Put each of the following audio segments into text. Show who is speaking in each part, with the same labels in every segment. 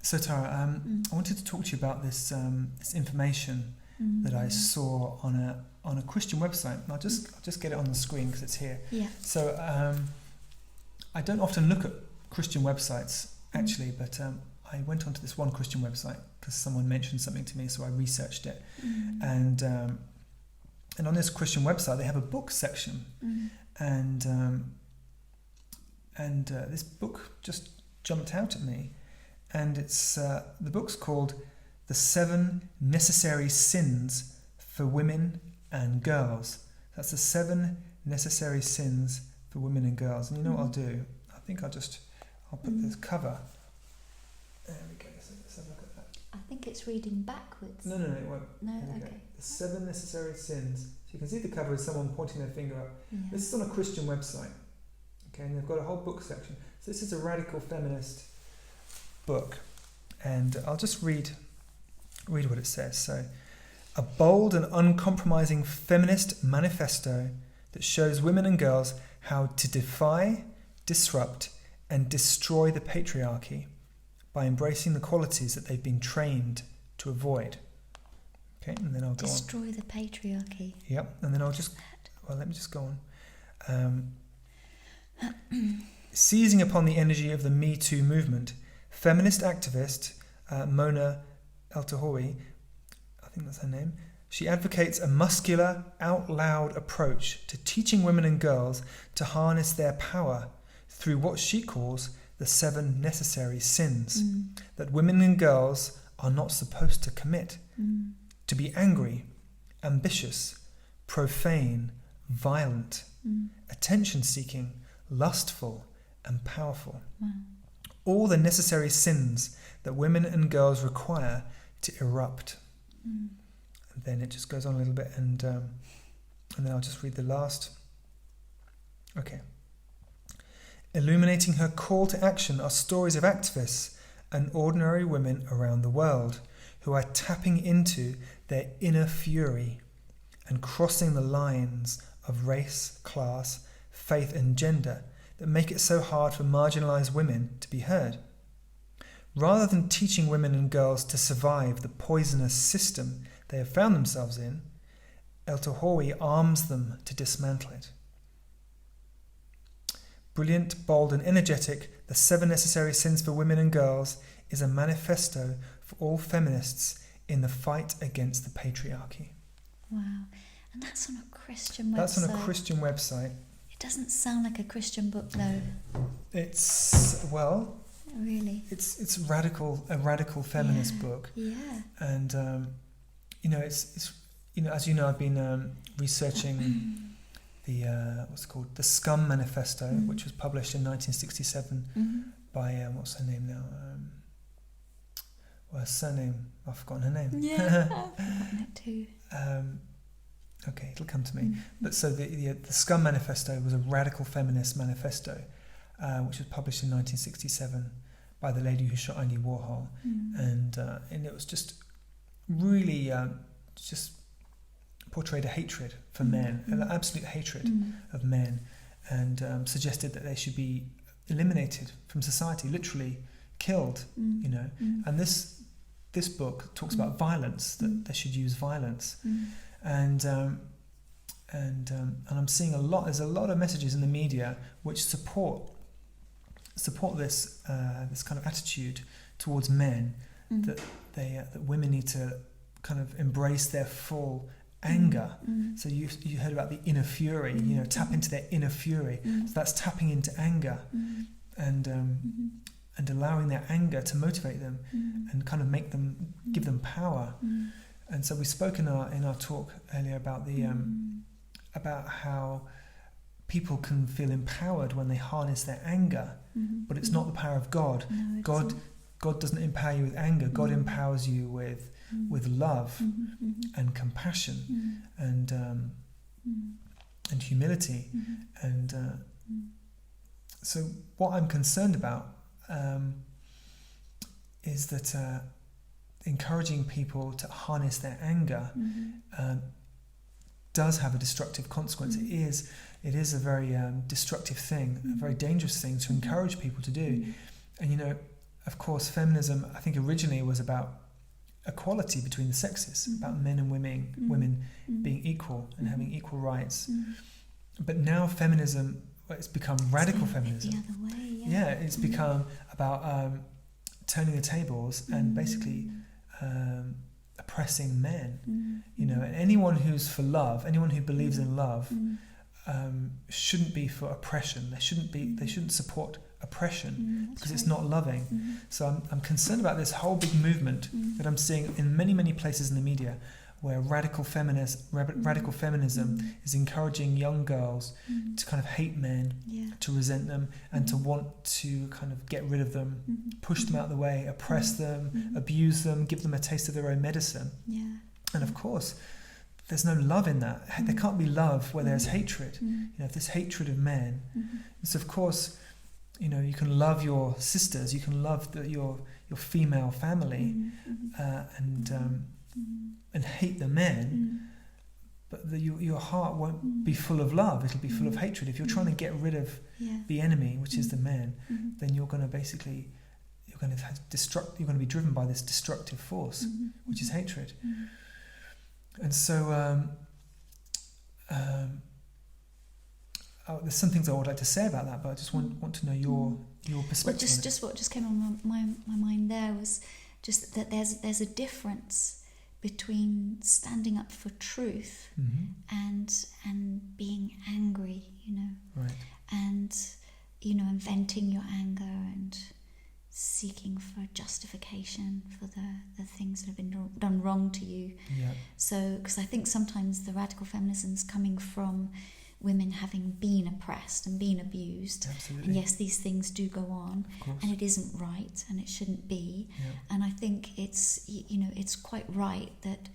Speaker 1: So Tara, I wanted to talk to you about this information that I saw on a Christian website. And I'll just get it on the screen because it's here.
Speaker 2: Yeah.
Speaker 1: So I don't often look at Christian websites actually, but I went onto this one Christian website because someone mentioned something to me, so I researched it. And on this Christian website they have a book section, and this book just jumped out at me. And it's the book's called The 7 Necessary Sins for Women and Girls. That's the 7 necessary sins for women and girls. And you know what I'll do? I think I'll put this cover. There we go. So let's have a look at that.
Speaker 2: I think it's reading backwards.
Speaker 1: No, it won't.
Speaker 2: No,
Speaker 1: There we go.
Speaker 2: okay.
Speaker 1: The 7 necessary sins. So you can see the cover is someone pointing their finger up.
Speaker 2: Yeah.
Speaker 1: This is on a Christian website. Okay, and they've got a whole book section. So this is a radical feminist book, and I'll just read what it says. So, a bold and uncompromising feminist manifesto that shows women and girls how to defy, disrupt, and destroy the patriarchy by embracing the qualities that they've been trained to avoid. Okay, and then I'll go on.
Speaker 2: Destroy the patriarchy.
Speaker 1: Yep, and then I'll just, let me just go on. Seizing upon the energy of the Me Too movement, feminist activist Mona Eltahawy, I think that's her name, she advocates a muscular, out-loud approach to teaching women and girls to harness their power through what she calls the 7 necessary sins that women and girls are not supposed to commit. To be angry, ambitious, profane, violent, attention-seeking, lustful, and powerful.
Speaker 2: Wow.
Speaker 1: All the necessary sins that women and girls require to erupt. And then it just goes on a little bit, and then I'll just read the last. Okay. Illuminating her call to action are stories of activists and ordinary women around the world who are tapping into their inner fury and crossing the lines of race, class, faith, and gender that make it so hard for marginalised women to be heard. Rather than teaching women and girls to survive the poisonous system they have found themselves in, Eltahawy arms them to dismantle it. Brilliant, bold, and energetic, The 7 Necessary Sins for Women and Girls is a manifesto for all feminists in the fight against the patriarchy.
Speaker 2: Wow. And that's on a Christian website.
Speaker 1: That's on a Christian website.
Speaker 2: It doesn't sound like a Christian book, though.
Speaker 1: It's, well...
Speaker 2: Really?
Speaker 1: It's a radical feminist book.
Speaker 2: Yeah.
Speaker 1: And, it's as you know, I've been researching the, what's it called? The Scum Manifesto, which was published in 1967 by, what's her name now? Her surname, I've forgotten her name.
Speaker 2: Yeah, I've forgotten it too.
Speaker 1: Okay, it'll come to me. But so the Scum Manifesto was a radical feminist manifesto, which was published in 1967 by the lady who shot Andy Warhol, and it was just really just portrayed a hatred for men, an absolute hatred of men, and suggested that they should be eliminated from society, literally killed. And this book talks about violence, that they should use violence, and I'm seeing there's a lot of messages in the media which support this kind of attitude towards men, that women need to kind of embrace their full anger. So you heard about the inner fury, tap into their inner fury. So that's tapping into anger, and allowing their anger to motivate them and kind of give them power. And so we spoke in our talk earlier about about how people can feel empowered when they harness their anger, but it's not the power of God. No, God doesn't empower you with anger. God empowers you with love and compassion and humility. And so what I'm concerned about is that encouraging people to harness their anger does have a destructive consequence. It is a very destructive thing, a very dangerous thing to encourage people to do. And of course, feminism, I think originally was about equality between the sexes, about men and women being equal and having equal rights. But now feminism, it's become radical feminism.
Speaker 2: The other way,
Speaker 1: Yeah, it's become about turning the tables and basically oppressing men. You know, and anyone who's for love, anyone who believes in love, shouldn't be for oppression. They shouldn't support oppression because it's not loving. So I'm concerned about this whole big movement that I'm seeing in many places in the media, where radical feminism is encouraging young girls to kind of hate men, to resent them, and to want to kind of get rid of them, push them out of the way, oppress them, abuse them, give them a taste of their own medicine. And of course, there's no love in that. There can't be love where there's hatred. You know, if there's hatred of men. So of course, you know, you can love your sisters, you can love your female family, and hate the men, but your heart won't be full of love. It'll be full of hatred. If you're trying to get rid of the enemy, which is the man, then you're going to be driven by this destructive force, which is hatred. And so there's some things I would like to say about that, but I just want to know your perspective.
Speaker 2: Well, just what just came on my mind there was just that there's a difference between standing up for truth and being angry, you know, and you know, and venting your anger and seeking for justification for the things that have been done wrong to you. So, because I think sometimes the radical feminism's coming from women having been oppressed and been abused.
Speaker 1: Absolutely.
Speaker 2: And yes, these things do go on, and it isn't right, and it shouldn't be. And I think it's, you know, it's quite right that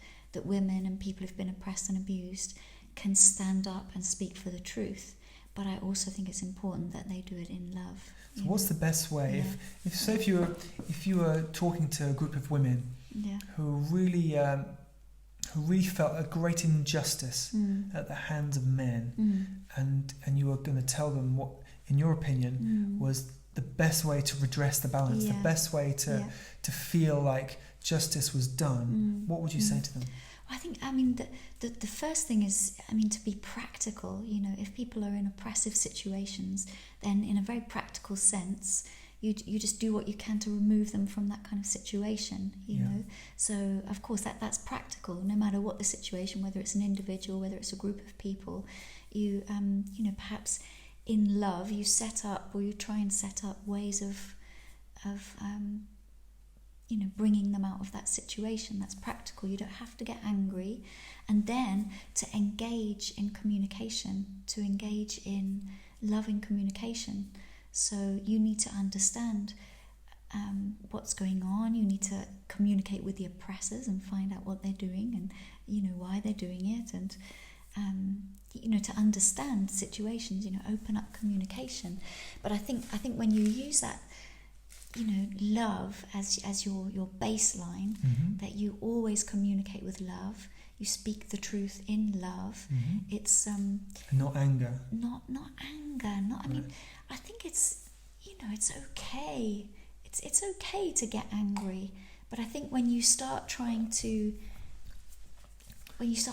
Speaker 2: women and people who've been oppressed and abused can stand up and speak for the truth. But I also think it's important that they do it in love.
Speaker 1: So what's the best way? If you were talking to a group of women who really felt a great injustice at the hands of men, and you were going to tell them what, in your opinion, was the best way to redress the balance, the best way to feel like justice was done, what would you say to them?
Speaker 2: I mean, the first thing is, I mean, to be practical. You know, if people are in oppressive situations, then in a very practical sense, you just do what you can to remove them from that kind of situation, you know. So, of course, that's practical, no matter what the situation, whether it's an individual, whether it's a group of people. You know, perhaps in love, you set up, or you try and set up ways of you know, bringing them out of that situation. That's practical. You don't have to get angry. And then to engage in communication, to engage in loving communication. So you need to understand what's going on. You need to communicate with the oppressors and find out what they're doing and, you know, why they're doing it. And, you know, to understand situations, you know, open up communication. But I think when you use that, you know, love as your baseline, that you always communicate with love, you speak the truth in love. It's
Speaker 1: not anger.
Speaker 2: Not anger. I mean, I think it's, you know, it's okay. It's okay to get angry, but I think when you start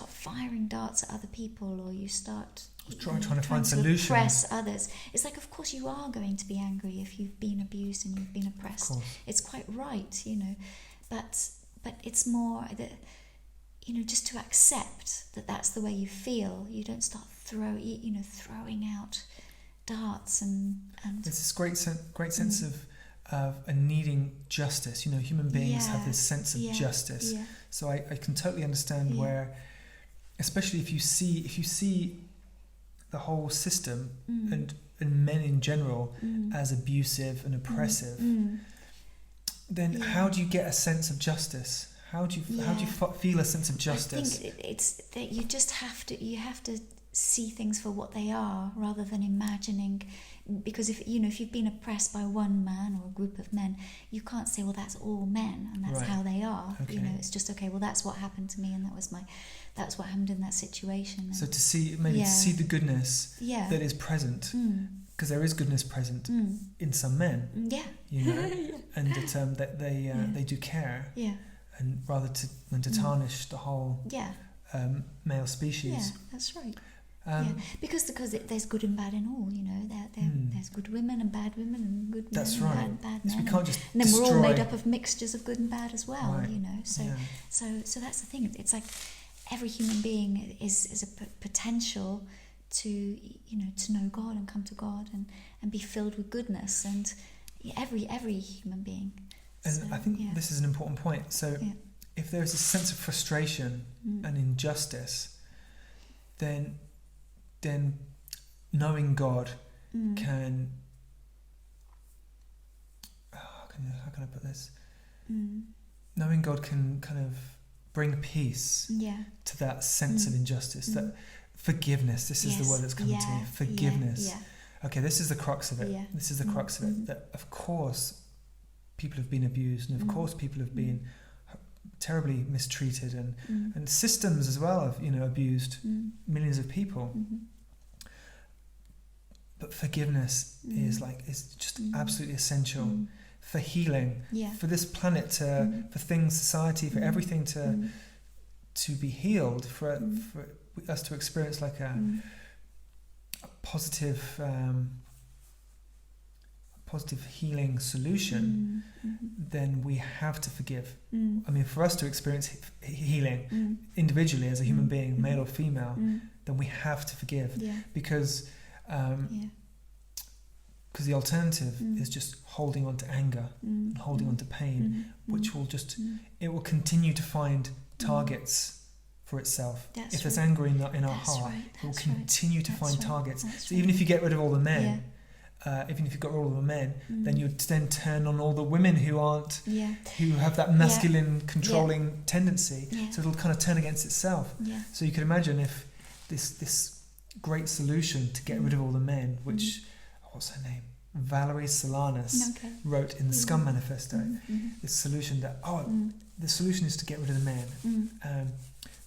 Speaker 2: firing darts at other people, or you start
Speaker 1: trying to find solutions,
Speaker 2: oppress others, it's like, of course you are going to be angry if you've been abused and you've been oppressed. It's quite right, you know, but it's more that, you know, just to accept that that's the way you feel. You don't start throwing out darts and there's
Speaker 1: this great sense of needing justice. You know, human beings have this sense of justice. So I can totally understand where, especially if you see the whole system and men in general as abusive and oppressive, then how do you get a sense of justice? How do you feel a sense of justice?
Speaker 2: I think it's that you just have to see things for what they are, rather than imagining. Because if you've been oppressed by one man or a group of men, you can't say, well, that's all men and that's how they are.
Speaker 1: Okay.
Speaker 2: You know, it's just, okay, well, that's what happened to me, and that's what happened in that situation.
Speaker 1: So to see the goodness that is present, because there is goodness present in some men,
Speaker 2: Yeah.
Speaker 1: you know,
Speaker 2: Yeah.
Speaker 1: and that they do care,
Speaker 2: Yeah.
Speaker 1: and rather than to tarnish the whole
Speaker 2: Yeah.
Speaker 1: male species.
Speaker 2: Yeah, that's right. Because there's good and bad in all, you know. There's good women and bad women and good men
Speaker 1: that's
Speaker 2: and
Speaker 1: right.
Speaker 2: bad
Speaker 1: So
Speaker 2: men.
Speaker 1: we can't just
Speaker 2: And then
Speaker 1: destroy.
Speaker 2: we're all made up of mixtures of good and bad as well,
Speaker 1: Right.
Speaker 2: you know. So that's the thing. It's like every human being is a potential to, you know, to know God and come to God and be filled with goodness, and every human being.
Speaker 1: And
Speaker 2: So,
Speaker 1: I think this is an important point. So if there's a sense of frustration and injustice, then knowing God can, how can I put this? Knowing God can kind of bring peace to that sense of injustice, that forgiveness. This is the word that's coming to me. Forgiveness. Okay, this is the crux of it. This is the crux of it. That of course people have been abused, and of course people have been terribly mistreated, and systems as well have, you know, abused millions of people. But forgiveness is just absolutely essential for healing, for this planet for things, society, for everything to be healed, for us to experience like a positive healing solution. Then we have to forgive. I mean, for us to experience healing individually as a human being, male or female, then we have to forgive, because the alternative is just holding on to anger and holding on to pain, which will it will continue to find targets for itself. If there's anger in our heart, it will continue to find targets. So even if you get rid of all the men, even if you've got rid of all the men, then you then turn on all the women who aren't, who have that masculine controlling tendency. So it'll kind of turn against itself. So you can imagine if this great solution to get rid of all the men, which what's her name? Valerie Solanas wrote in the Scum Manifesto. This solution that the solution is to get rid of the men.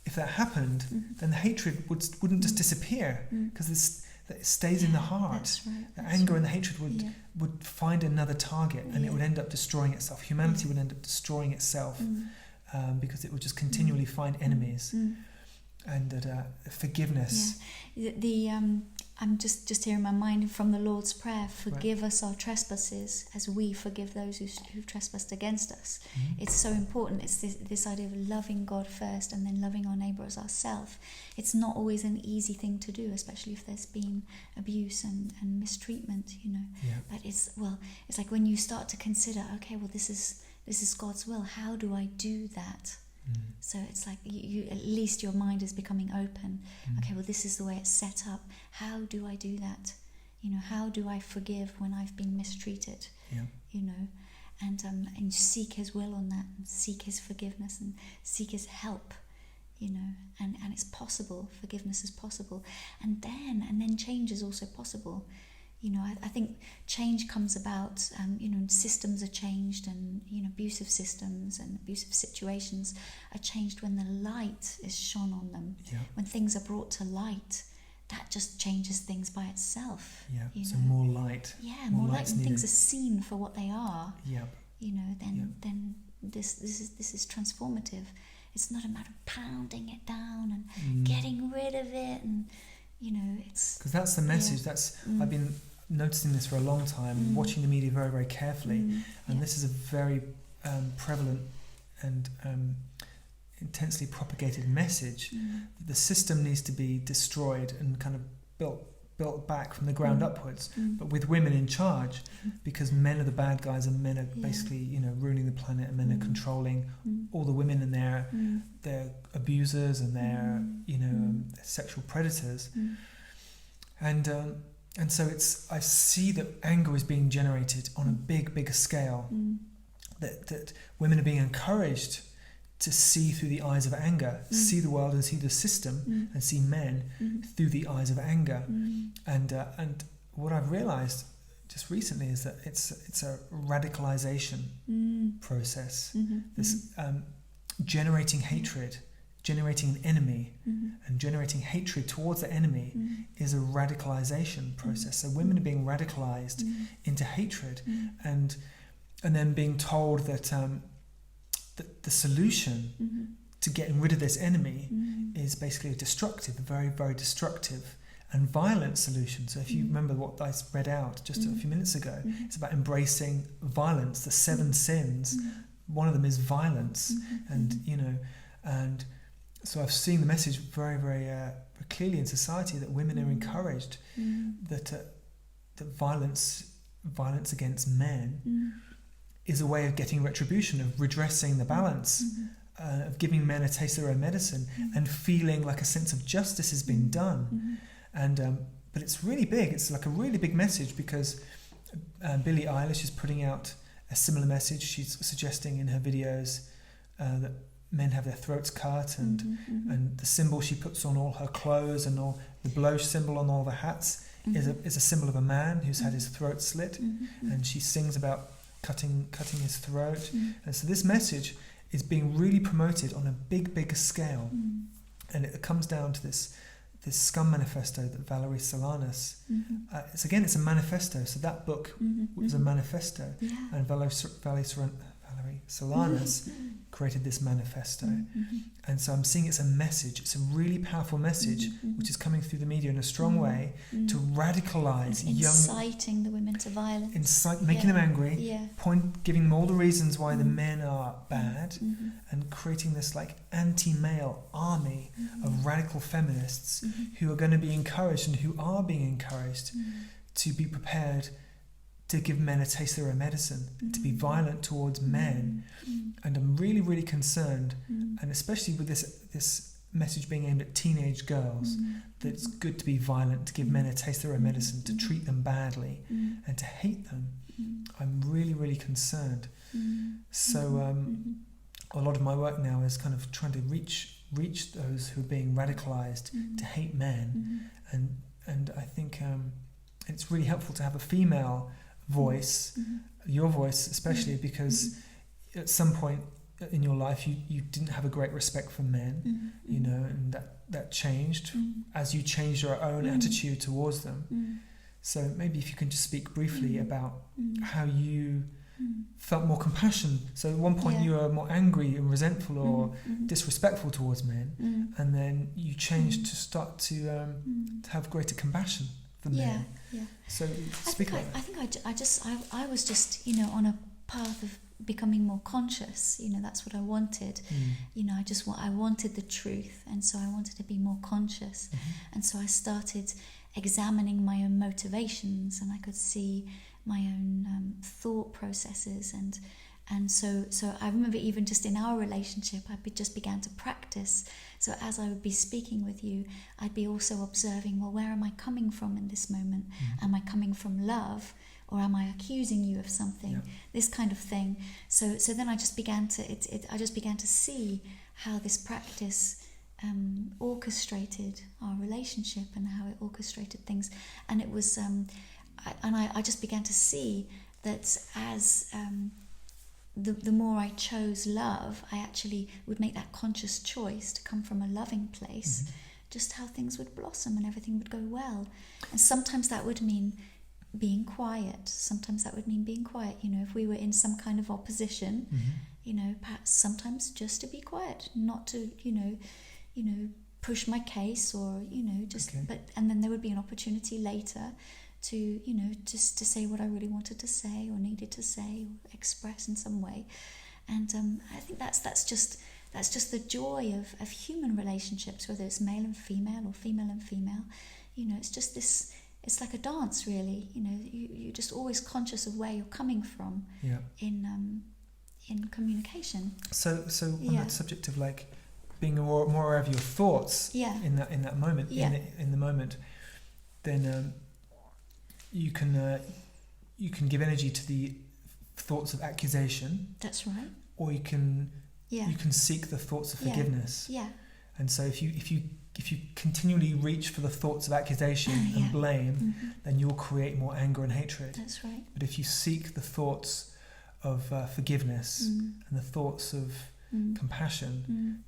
Speaker 1: If that happened, then the hatred wouldn't just disappear, because it stays in the heart. The anger and the hatred would find another target, and it would end up destroying itself. Humanity would end up destroying itself, because it would just continually find enemies. And that forgiveness. I'm just hearing my mind from the Lord's Prayer. Forgive us our trespasses as we forgive those who've trespassed against us. It's so important. It's this idea of loving God first and then loving our neighbour as ourselves. It's not always an easy thing to do, especially if there's been abuse and mistreatment, you know. But it's like when you start to consider, okay, well, this is God's will. How do I do that? So it's like you at least your mind is becoming open. Okay, well, this is the way it's set up. How do I do that? You know, how do I forgive when I've been mistreated? You know, and seek His will on that, and seek His forgiveness, and seek His help. You know, and it's possible. Forgiveness is possible, and then change is also possible. You know, I think change comes about, you know, systems are changed, and, you know, abusive systems and abusive situations are changed when the light is shone on them. When things are brought to light, that just changes things by itself. So more light.
Speaker 2: More light, and things are seen for what they are. You know, then this is transformative. It's not a matter of pounding it down and getting rid of it, and, you know, it's... Because
Speaker 1: that's the message. I've been noticing this for a long time, watching the media very, very carefully, and this is a very prevalent and intensely propagated message. The system needs to be destroyed and kind of built back from the ground upwards, but with women in charge, because men are the bad guys, and men are basically, you know, ruining the planet, and men are controlling all the women, and they're abusers, and they're, you know, sexual predators. And so I see that anger is being generated on a bigger scale, that women are being encouraged to see through the eyes of anger, see the world and see the system, and see men through the eyes of anger. And what I've realised just recently is that it's a radicalisation process. This generating hatred generating an enemy and generating hatred towards the enemy is a radicalization process. So women are being radicalized into hatred, and then being told that the solution to getting rid of this enemy is basically a destructive, a very, very destructive and violent solution. So if you remember what I read out just a few minutes ago, it's about embracing violence, the 7 sins. One of them is violence, and and so I've seen the message very, very clearly in society that women are encouraged that violence against men is a way of getting retribution, of redressing the balance, of giving men a taste of their own medicine, and feeling like a sense of justice has been done. And but it's really big. It's like a really big message, because Billie Eilish is putting out a similar message. She's suggesting in her videos that men have their throats cut, and the symbol she puts on all her clothes and all the blow symbol on all the hats is a symbol of a man who's had his throat slit, and she sings about cutting his throat. And so this message is being really promoted on a big scale, and it comes down to this Scum Manifesto that Valerie Solanas, it's a manifesto. So that book was a manifesto, and Valerie Solanas created this manifesto. And so I'm seeing it's a message. It's a really powerful message, which is coming through the media in a strong way to radicalize
Speaker 2: inciting the women to violence,
Speaker 1: making them angry, giving them all the reasons why the men are bad, and creating this like anti-male army of radical feminists who are going to be encouraged, and who are being encouraged to be prepared to give men a taste of their own medicine, to be violent towards men. And I'm really, really concerned, and especially with this message being aimed at teenage girls, that it's good to be violent, to give men a taste of their own medicine, to treat them badly, and to hate them. I'm really, really concerned. So a lot of my work now is kind of trying to reach those who are being radicalized to hate men, and I think it's really helpful to have a female voice, your voice especially, because at some point in your life you didn't have a great respect for men, and that changed as you changed your own attitude towards them. So maybe if you can just speak briefly about how you felt more compassion. So at one point you were more angry and resentful or disrespectful towards men, and then you changed to start to have greater compassion for men. So speak about that.
Speaker 2: I was just on a path of becoming more conscious. That's what I wanted. I wanted the truth, and so I wanted to be more conscious. And so I started examining my own motivations, and I could see my own thought processes, and so I remember even just in our relationship, I just began to practice. So as I would be speaking with you, I'd be also observing, well, where am I coming from in this moment? Am I coming from love, or am I accusing you of something? This kind of thing. So then I just began to see how this practice orchestrated our relationship, and how it orchestrated things. And it was I just began to see that as the more I chose love, I actually would make that conscious choice to come from a loving place, just how things would blossom and everything would go well. And sometimes that would mean being quiet. If we were in some kind of opposition, perhaps sometimes just to be quiet, not to, push my case, or, and then there would be an opportunity later to just to say what I really wanted to say or needed to say or express in some way. And I think that's just the joy of human relationships, whether it's male and female or female and female. It's just this, it's like a dance, really. You're just always conscious of where you're coming from in communication. So
Speaker 1: on that subject of like being more aware of your thoughts in that moment, in the moment, then you can give energy to the thoughts of accusation.
Speaker 2: That's right.
Speaker 1: Or you can seek the thoughts of forgiveness. And so if you continually reach for the thoughts of accusation and blame, then you'll create more anger and hatred.
Speaker 2: That's right.
Speaker 1: But if you seek the thoughts of forgiveness and the thoughts of compassion,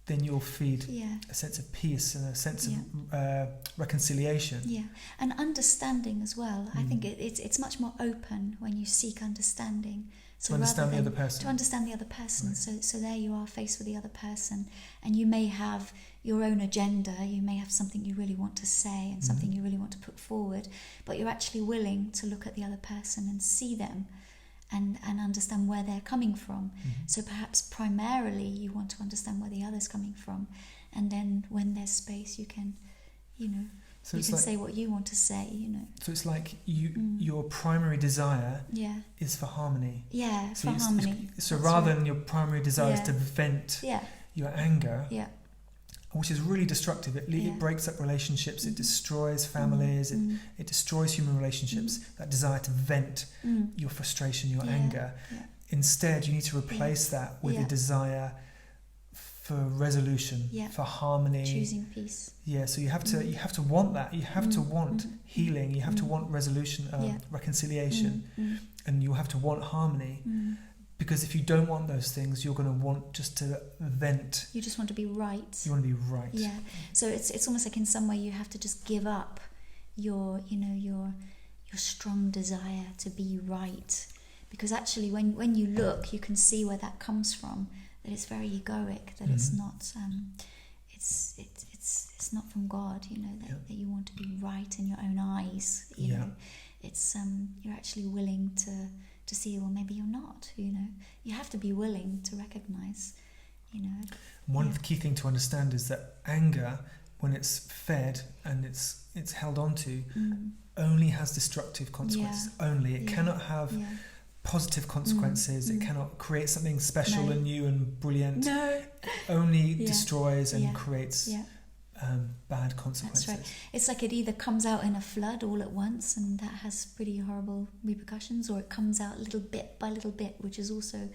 Speaker 1: then you'll feed
Speaker 2: Yeah.
Speaker 1: a sense of peace and a sense
Speaker 2: Yeah.
Speaker 1: of reconciliation.
Speaker 2: Yeah, and understanding as well. I think
Speaker 1: Mm.
Speaker 2: it's much more open when you seek understanding. So
Speaker 1: To understand the
Speaker 2: rather
Speaker 1: other
Speaker 2: than-
Speaker 1: person.
Speaker 2: To understand the other person.
Speaker 1: Right.
Speaker 2: So there you are faced with the other person, and you may have your own agenda. You may have something you really want to say and something you really want to put forward, but you're actually willing to look at the other person and see them, and understand where they're coming from. So perhaps primarily you want to understand where the other's coming from, and then when there's space, you can,
Speaker 1: So
Speaker 2: you
Speaker 1: it's
Speaker 2: can
Speaker 1: like
Speaker 2: say what you want to say.
Speaker 1: so it's like your primary desire
Speaker 2: Yeah,
Speaker 1: is for harmony.
Speaker 2: yeah,
Speaker 1: So
Speaker 2: for
Speaker 1: it's-
Speaker 2: harmony.
Speaker 1: So
Speaker 2: That's
Speaker 1: rather
Speaker 2: right.
Speaker 1: than your primary desire is
Speaker 2: Yeah.
Speaker 1: to vent
Speaker 2: Yeah,
Speaker 1: your anger,
Speaker 2: yeah,
Speaker 1: which is really destructive. It
Speaker 2: Yeah.
Speaker 1: breaks up relationships. It
Speaker 2: Mhm.
Speaker 1: destroys families.
Speaker 2: Mm,
Speaker 1: It destroys human relationships. That desire to vent
Speaker 2: mm,
Speaker 1: your frustration, your
Speaker 2: Yeah.
Speaker 1: anger.
Speaker 2: Yeah.
Speaker 1: Instead, you need to replace that with
Speaker 2: Yeah.
Speaker 1: a desire for resolution,
Speaker 2: Yeah.
Speaker 1: for harmony.
Speaker 2: choosing peace.
Speaker 1: Yeah, so you have to
Speaker 2: Mm.
Speaker 1: you have to want that. You have to
Speaker 2: Mm,
Speaker 1: want
Speaker 2: mhm,
Speaker 1: healing. You have to
Speaker 2: mm.
Speaker 1: want resolution,
Speaker 2: Yeah.
Speaker 1: reconciliation,
Speaker 2: Mm,
Speaker 1: and you have to want harmony.
Speaker 2: mm.
Speaker 1: Because if you don't want those things, you're going to want just to vent.
Speaker 2: You just want to be right.
Speaker 1: You want to be right.
Speaker 2: Yeah. So it's almost like in some way you have to just give up your strong desire to be right, because actually when you look, you can see where that comes from. That it's very egoic. That it's
Speaker 1: Mhm.
Speaker 2: not. It's not from God. That,
Speaker 1: Yeah.
Speaker 2: that you want to be right in your own eyes. You
Speaker 1: Yeah.
Speaker 2: know, it's you're actually willing to see. Well, maybe you're not. You have to be willing to recognize.
Speaker 1: One
Speaker 2: Yeah.
Speaker 1: of the key thing to understand is that anger, when it's fed and it's held onto,
Speaker 2: Mm,
Speaker 1: only has destructive consequences. Only it
Speaker 2: Yeah.
Speaker 1: cannot have
Speaker 2: yeah.
Speaker 1: positive consequences. It
Speaker 2: mm.
Speaker 1: cannot create something special
Speaker 2: No.
Speaker 1: and new and brilliant.
Speaker 2: No.
Speaker 1: It only
Speaker 2: Yeah.
Speaker 1: destroys and
Speaker 2: Yeah.
Speaker 1: creates
Speaker 2: Yeah.
Speaker 1: bad consequences.
Speaker 2: That's right. It's like it either comes out in a flood all at once, and that has pretty horrible repercussions, or it comes out little bit by little bit, which is also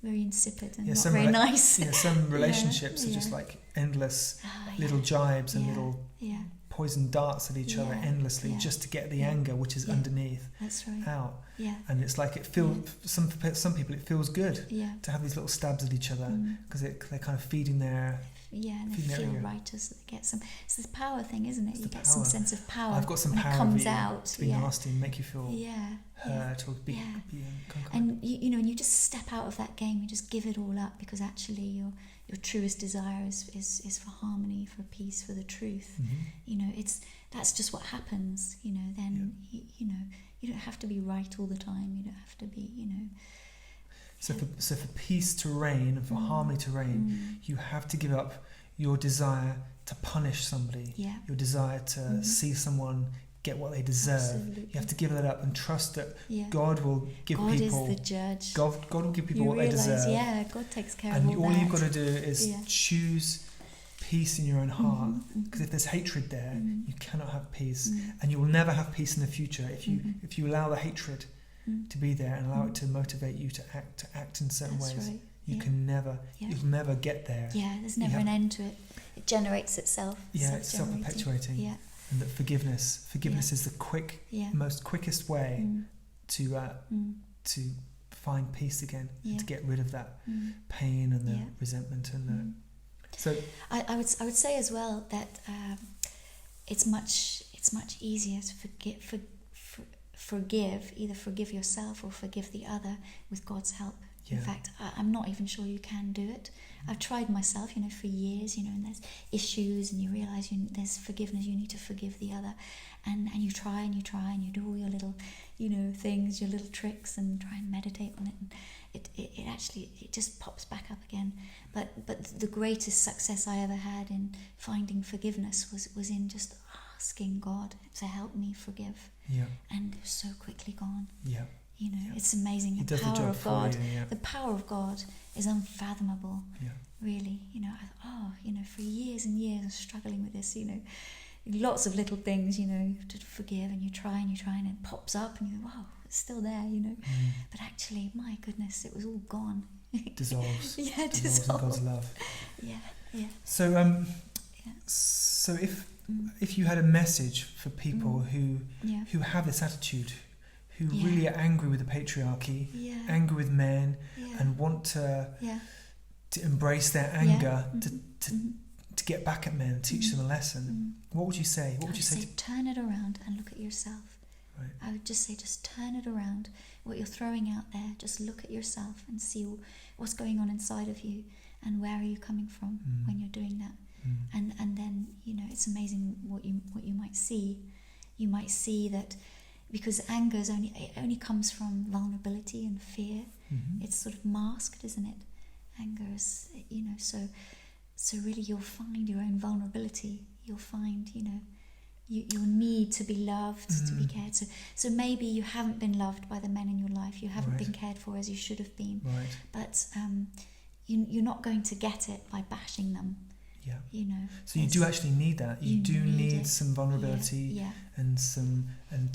Speaker 2: very insipid and
Speaker 1: Yeah,
Speaker 2: not
Speaker 1: some
Speaker 2: very
Speaker 1: rela-
Speaker 2: nice.
Speaker 1: Some relationships are
Speaker 2: yeah.
Speaker 1: just like endless
Speaker 2: Ah,
Speaker 1: little jibes and
Speaker 2: Yeah.
Speaker 1: little
Speaker 2: Yeah,
Speaker 1: poison darts at each other
Speaker 2: Yeah.
Speaker 1: endlessly
Speaker 2: Yeah.
Speaker 1: just to get the
Speaker 2: Yeah.
Speaker 1: anger which is
Speaker 2: Yeah.
Speaker 1: underneath
Speaker 2: that's right.
Speaker 1: out.
Speaker 2: Yeah,
Speaker 1: And it's like it feels some people it feels good
Speaker 2: yeah.
Speaker 1: to have these little stabs at each other
Speaker 2: Mm.
Speaker 1: because they're kind of feeding their.
Speaker 2: Yeah, and they
Speaker 1: Feeding their
Speaker 2: feel
Speaker 1: ego.
Speaker 2: right as they get some. It's this power thing, isn't it?
Speaker 1: It's
Speaker 2: You
Speaker 1: the
Speaker 2: get some
Speaker 1: power.
Speaker 2: sense of power.
Speaker 1: I've got some
Speaker 2: when
Speaker 1: power
Speaker 2: it comes
Speaker 1: over you
Speaker 2: out.
Speaker 1: to be
Speaker 2: yeah.
Speaker 1: nasty and make you feel
Speaker 2: Yeah.
Speaker 1: hurt or be,
Speaker 2: Yeah.
Speaker 1: be unkind.
Speaker 2: And and you just step out of that game. You just give it all up, because actually your truest desire is for harmony, for peace, for the truth.
Speaker 1: Mhm.
Speaker 2: That's just what happens. Then you don't have to be right all the time. You don't have to be.
Speaker 1: So for peace to reign and for
Speaker 2: Mm.
Speaker 1: harmony to reign,
Speaker 2: Mm,
Speaker 1: you have to give up your desire to punish somebody,
Speaker 2: yeah.
Speaker 1: your desire to
Speaker 2: Mhm.
Speaker 1: see someone get what they deserve.
Speaker 2: Absolutely.
Speaker 1: You have to give that up and trust that
Speaker 2: Yeah.
Speaker 1: God will give
Speaker 2: God
Speaker 1: people.
Speaker 2: is the judge.
Speaker 1: God will give people
Speaker 2: you
Speaker 1: what
Speaker 2: realize,
Speaker 1: they deserve.
Speaker 2: yeah, God takes care
Speaker 1: And
Speaker 2: of all
Speaker 1: all
Speaker 2: that.
Speaker 1: you've got to do is
Speaker 2: Yeah.
Speaker 1: choose peace in your own heart.
Speaker 2: Mhm,
Speaker 1: Because if there's hatred there,
Speaker 2: Mhm.
Speaker 1: you cannot have peace,
Speaker 2: mhm,
Speaker 1: and you will never have peace in the future
Speaker 2: Mhm.
Speaker 1: if you allow the hatred
Speaker 2: mhm.
Speaker 1: to be there and allow it to motivate you to act in certain
Speaker 2: That's
Speaker 1: ways.
Speaker 2: right.
Speaker 1: You
Speaker 2: Yeah.
Speaker 1: can never,
Speaker 2: Yeah.
Speaker 1: you'll never get there.
Speaker 2: Yeah, there's
Speaker 1: You
Speaker 2: never
Speaker 1: have-
Speaker 2: an end to it. It generates itself.
Speaker 1: Yeah, it's
Speaker 2: self-generating.
Speaker 1: self-perpetuating.
Speaker 2: Yeah,
Speaker 1: And that forgiveness is the
Speaker 2: yeah.
Speaker 1: most quickest way
Speaker 2: Mm,
Speaker 1: to to find peace again,
Speaker 2: Yeah.
Speaker 1: and to get rid of that
Speaker 2: mm,
Speaker 1: pain and the
Speaker 2: Yeah.
Speaker 1: resentment and the.
Speaker 2: mm.
Speaker 1: So
Speaker 2: I would say as well that it's much easier to forgive, either forgive yourself or forgive the other with God's help.
Speaker 1: yeah,
Speaker 2: In fact, I'm not even sure you can do it. I've tried myself, for years, and there's issues, and you realise there's forgiveness, you need to forgive the other, and you try and you try and you do all your little, things, your little tricks, and try and meditate on it, and it actually just pops back up again. But the greatest success I ever had in finding forgiveness was in just asking God to help me forgive,
Speaker 1: yeah,
Speaker 2: and it was so quickly gone.
Speaker 1: yeah.
Speaker 2: It's amazing.
Speaker 1: He
Speaker 2: The
Speaker 1: does the
Speaker 2: power
Speaker 1: job
Speaker 2: of
Speaker 1: for
Speaker 2: God.
Speaker 1: you. Yeah,
Speaker 2: The power of God is unfathomable,
Speaker 1: yeah.
Speaker 2: really. For years and years of struggling with this, lots of little things, to forgive, and you try and it pops up, and you go, wow, it's still there,
Speaker 1: Mm.
Speaker 2: But actually, my goodness, it was all gone.
Speaker 1: Dissolves.
Speaker 2: Yeah,
Speaker 1: Dissolves in God's love.
Speaker 2: Yeah, yeah.
Speaker 1: So
Speaker 2: Yeah.
Speaker 1: so
Speaker 2: Mm,
Speaker 1: if you had a message for people
Speaker 2: yeah.
Speaker 1: who have this attitude, who
Speaker 2: Yeah.
Speaker 1: really are angry with the patriarchy,
Speaker 2: Yeah.
Speaker 1: angry with men,
Speaker 2: Yeah.
Speaker 1: and want to
Speaker 2: Yeah.
Speaker 1: to embrace their anger,
Speaker 2: Mm-hmm.
Speaker 1: to get back at men, teach them a lesson, what would you say? What would you say?
Speaker 2: Turn it around and look at yourself.
Speaker 1: Right.
Speaker 2: I would just say, just turn it around. What you're throwing out there, just look at yourself and see what's going on inside of you, and where are you coming from when you're doing that. And then, you know, it's amazing what you might see. You might see that because anger only comes from vulnerability and fear. It's sort of masked, isn't it? Anger is, you know, so really you'll find your own vulnerability. You'll find, you know, your need to be loved, to be cared. So maybe you haven't been loved by the men in your life. You haven't been cared for as you should have been.
Speaker 1: Right.
Speaker 2: But you're not going to get it by bashing them.
Speaker 1: Yeah.
Speaker 2: You know.
Speaker 1: So you do actually need that. You do need some vulnerability and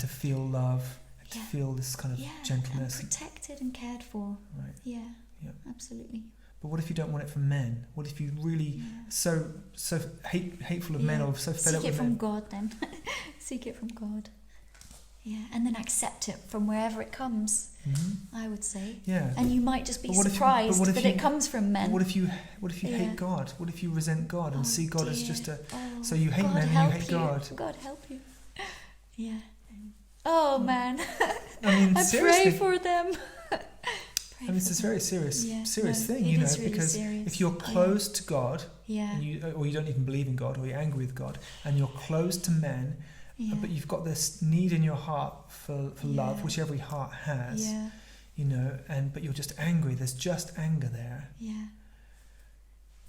Speaker 1: to feel love, and to feel this kind of gentleness.
Speaker 2: And protected and cared for.
Speaker 1: Right.
Speaker 2: Yeah.
Speaker 1: Yeah.
Speaker 2: Absolutely.
Speaker 1: But what if you don't want it from men? What if you really so hateful of men, or so fed up with men?
Speaker 2: Seek it from God then. Seek it from God. Yeah, and then accept it from wherever it comes. I would say.
Speaker 1: Yeah.
Speaker 2: And you might just be surprised that it comes from men.
Speaker 1: What if you hate God? What if you resent God and see God as just a? So you hate
Speaker 2: God
Speaker 1: men and you hate God.
Speaker 2: God help you. Yeah. Oh man.
Speaker 1: I mean,
Speaker 2: I
Speaker 1: seriously.
Speaker 2: pray for them.
Speaker 1: I mean, it's a very serious thing,
Speaker 2: it
Speaker 1: you know,
Speaker 2: is really
Speaker 1: because
Speaker 2: serious.
Speaker 1: if you're closed to God,
Speaker 2: and
Speaker 1: or you don't even believe in God, or you're angry with God, and you're closed to men, but you've got this need in your heart for love, which every heart has, you know, but you're just angry. There's just anger there.
Speaker 2: Yeah.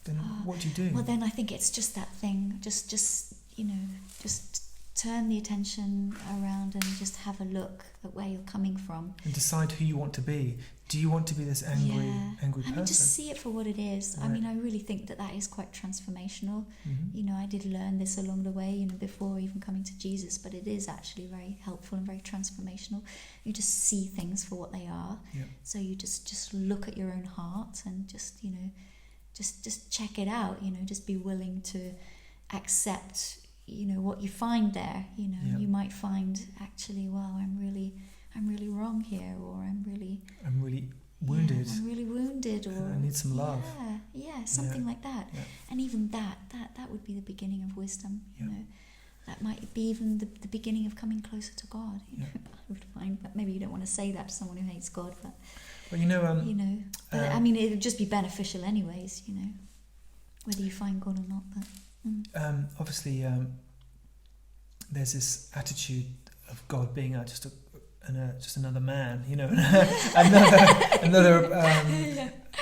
Speaker 1: Then what do you do?
Speaker 2: Well, then I think it's just that thing. Just you know, just turn the attention around and just have a look at where you're coming from.
Speaker 1: And decide who you want to be. Do you want to be this angry person?
Speaker 2: I mean, just see it for what it is. Right. I mean, I really think that is quite transformational. You know, I did learn this along the way, you know, before even coming to Jesus, but it is actually very helpful and very transformational. You just see things for what they are.
Speaker 1: Yeah.
Speaker 2: So you just look at your own heart and just, you know, just check it out, you know, just be willing to accept, you know, what you find there. You know, you might find actually, wow, I'm really wrong here, or I'm really
Speaker 1: wounded.
Speaker 2: I'm really wounded, or
Speaker 1: I need some love.
Speaker 2: Something like that. Yeah. And even that would be the beginning of wisdom. You know, that might be even the beginning of coming closer to God. You know, I would find, but maybe you don't want to say that to someone who hates God, but
Speaker 1: well, you know,
Speaker 2: but I mean, it would just be beneficial anyways. You know, whether you find God or not. But
Speaker 1: obviously, there's this attitude of God being just another man, you know, another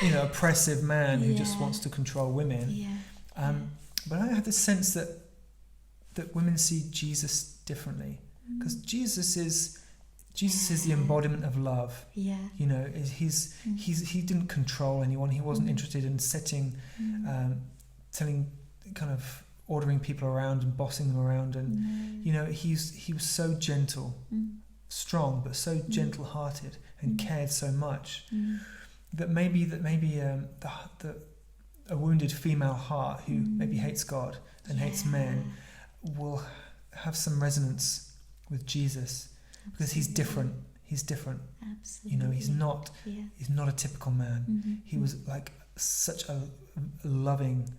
Speaker 1: you know, oppressive man who just wants to control women. But I have the sense that women see Jesus differently, because Jesus is the embodiment of love. You know, he didn't control anyone. He wasn't interested in ordering people around and bossing them around, and you know, he was so gentle, strong, but so gentle-hearted, and cared so much that maybe a wounded female heart who maybe hates God and hates men will have some resonance with Jesus, because he's different.
Speaker 2: Absolutely.
Speaker 1: You know, he's not a typical man. He was like such a loving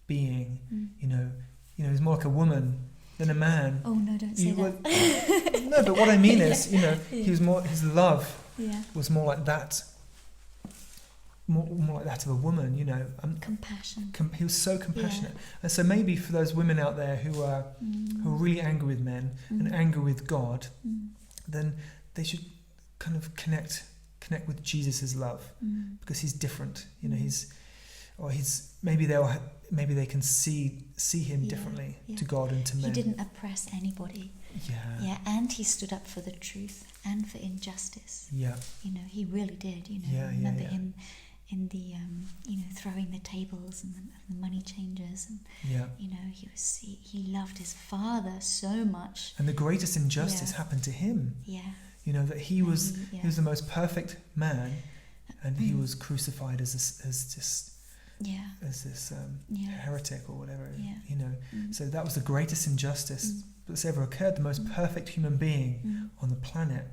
Speaker 1: being. You know, he's more like a woman than a man.
Speaker 2: Oh no, don't say that.
Speaker 1: No, but what I mean is, you know, he was more, his love was more like that. More like that of a woman, you know.
Speaker 2: Compassion.
Speaker 1: He was so compassionate, and so maybe for those women out there who are really angry with men and angry with God, then they should kind of connect with Jesus' love, because he's different. You know, maybe they can see him differently to God and to men.
Speaker 2: He didn't oppress anybody.
Speaker 1: Yeah,
Speaker 2: and he stood up for the truth and for injustice.
Speaker 1: Yeah,
Speaker 2: you know, he really did. You know, remember him in the you know, throwing the tables and the money changers, and you know, he loved his Father so much.
Speaker 1: And the greatest injustice happened to him. You know, that he was the most perfect man, and he was crucified as this heretic or whatever. You know, so that was the greatest injustice that's ever occurred. The most perfect human being on the planet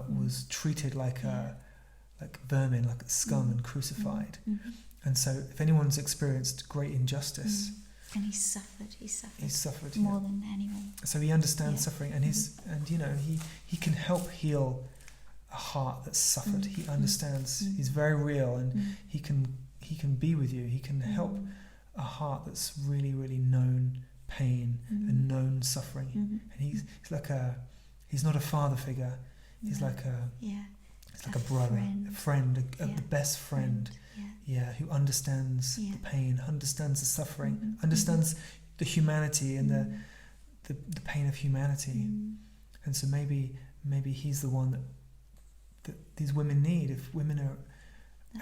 Speaker 1: was treated like like vermin, like scum and crucified. And so if anyone's experienced great injustice,
Speaker 2: and he suffered more than anyone.
Speaker 1: So he understands suffering, and he can help heal a heart that's suffered. He understands. He's very real, and he can be with you. He can help a heart that's really, really known pain and known suffering. And he's not a father figure. He's like a brother, a friend, the best friend. Who understands the pain, understands the suffering, understands the humanity and the pain of humanity. And so maybe he's the one that these women need. If women are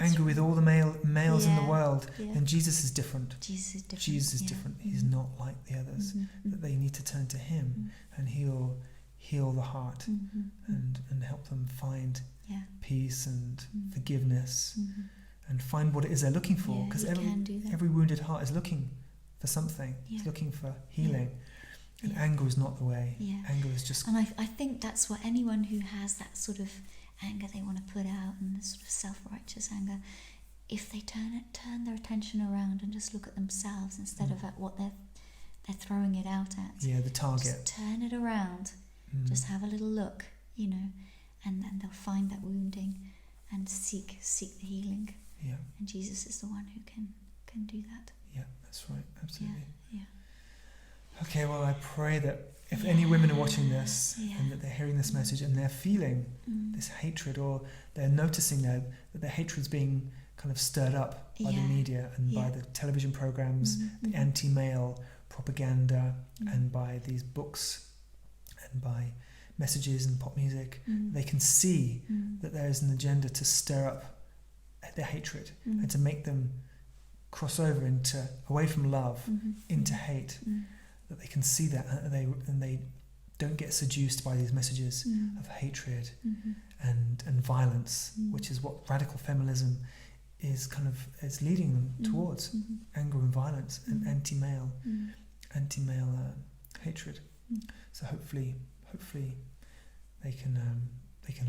Speaker 1: angry with all the males in the world, then Jesus is different. Jesus is different. He's not like the others. That they need to turn to him, and he'll heal the heart and help them find peace and forgiveness. And find what it is they're looking for, because every wounded heart is looking for something. It's looking for healing, and anger is not the way. Anger is just.
Speaker 2: And I think that's what anyone who has that sort of anger they want to put out, and the sort of self-righteous anger, if they turn their attention around and just look at themselves instead of at what they're throwing it out at.
Speaker 1: The target.
Speaker 2: Just turn it around. Just have a little look, and then they'll find that wounding and seek the healing. And Jesus is the one who can do that.
Speaker 1: That's right, absolutely.
Speaker 2: Okay,
Speaker 1: well, I pray that if any women are watching this and that they're hearing this message and they're feeling this hatred, or they're noticing that their hatred's being kind of stirred up by the media and by the television programs, the anti-male propaganda, and by these books and by messages and pop music, they can see that there is an agenda to stir up their hatred and to make them cross over away from love into hate. That they can see that, and they don't get seduced by these messages of hatred and violence, which is what radical feminism is leading them towards, anger and violence and anti-male hatred. So hopefully they can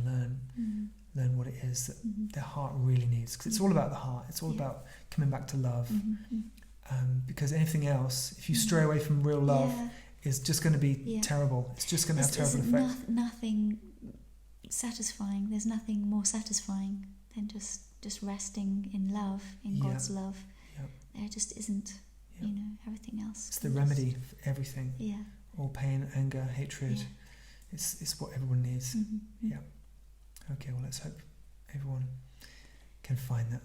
Speaker 1: learn what it is that their heart really needs, because it's all about the heart. It's all about coming back to love. Because anything else, if you stray away from real love, is just going to be terrible. It's just going to have terrible effects.
Speaker 2: Nothing satisfying. There's nothing more satisfying than just resting in love, in God's love. There just isn't. Everything else. It's
Speaker 1: the remedy for everything. All pain, anger, hatred. It's what everyone needs. Okay, well, let's hope everyone can find that.